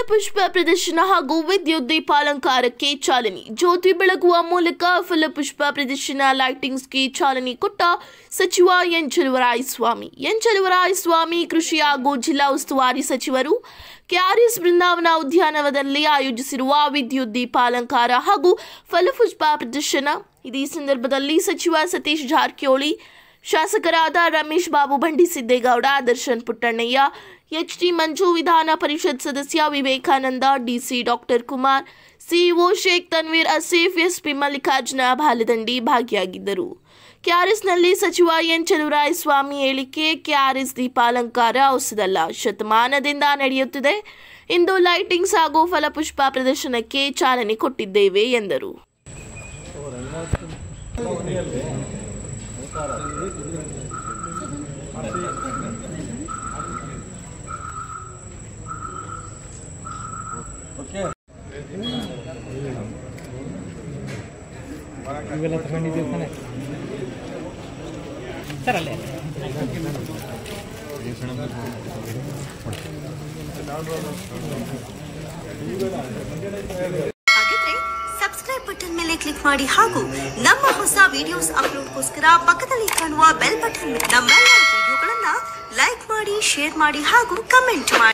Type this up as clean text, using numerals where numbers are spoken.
ಫಲಪುಷ್ಪ ಪ್ರದರ್ಶನ ಹಾಗೂ ವಿದ್ಯುತ್ ದೀಪಾಲಂಕಾರಕ್ಕೆ ಚಾಲನೆ. ಜ್ಯೋತಿ ಬೆಳಗುವ ಮೂಲಕ ಫಲಪುಷ್ಪ ಪ್ರದರ್ಶನ ಲೈಟಿಂಗ್ಸ್ಗೆ ಚಾಲನೆ ಕೊಟ್ಟ ಸಚಿವ ಎನ್ ಚಲುವರಾಯಸ್ವಾಮಿ ಕೃಷಿ ಹಾಗೂ ಜಿಲ್ಲಾ ಉಸ್ತುವಾರಿ ಸಚಿವರು ಕೆಆರ್ಎಸ್ ಬೃಂದಾವನ ಉದ್ಯಾನವನದಲ್ಲಿ ಆಯೋಜಿಸಿರುವ ವಿದ್ಯುತ್ ದೀಪಾಲಂಕಾರ ಹಾಗೂ ಫಲಪುಷ್ಪ ಪ್ರದರ್ಶನ. ಇದೇ ಸಂದರ್ಭದಲ್ಲಿ ಸಚಿವ ಸತೀಶ್ ಜಾರಕಿಹೊಳಿ, ಶಾಸಕರಾದ ರಮೇಶ್ ಬಾಬು ಬಂಡಿಸಿದ್ದೇಗೌಡ, ದರ್ಶನ್ ಪುಟ್ಟಣ್ಣಯ್ಯ, ಎಚ್ಡಿ ಮಂಜು, ವಿಧಾನ ಪರಿಷತ್ ಸದಸ್ಯ Vivekananda, DC doctor Kumar, CEO Sheikh Tanveer Asif, SP Mallikarjuna Baladandi ಭಾಗಿಯಾಗಿದ್ದರು. ಕೆಆರ್ಎಸ್ನಲ್ಲಿ ಸಚಿವ ಎನ್ ಚಲುವರಾಯಸ್ವಾಮಿ ಹೇಳಿಕೆ: ಕೆಆರ್ಎಸ್ ದೀಪಾಲಂಕಾರ ಹೊಸದಲ್ಲ, ಶತಮಾನದಿಂದ ನಡೆಯುತ್ತಿದೆ. ಇಂದು ಲೈಟಿಂಗ್ಸ್ ಹಾಗೂ ಫಲಪುಷ್ಪ ಪ್ರದರ್ಶನಕ್ಕೆ ಚಾಲನೆ ಕೊಟ್ಟಿದ್ದೇವೆ ಎಂದರು. ಇವೆಲ್ಲ ತಗೊಂಡಿದ್ದೀವಿ ತಾನೆ ಸರ್? ಅಲ್ಲೇ ಹಾಗಿದ್ರೆ ಸಬ್ಸ್ಕ್ರೈಬ್ ಬಟನ್ ಮೇಲೆ ಕ್ಲಿಕ್ ಮಾಡಿ ಹಾಗೂ ನಮ್ಮ ಹೊಸ ವಿಡಿಯೋಸ್ ಅಪ್ಲೋಡ್ಗೋಸ್ಕರ ಪಕ್ಕದಲ್ಲಿ ಕಾಣುವ ಬೆಲ್ ಬಟನ್ ನಮ್ಮೆಲ್ಲ ವಿಡಿಯೋಗಳನ್ನ ಲೈಕ್ ಮಾಡಿ, ಶೇರ್ ಮಾಡಿ ಹಾಗೂ ಕಮೆಂಟ್ ಮಾಡಿ.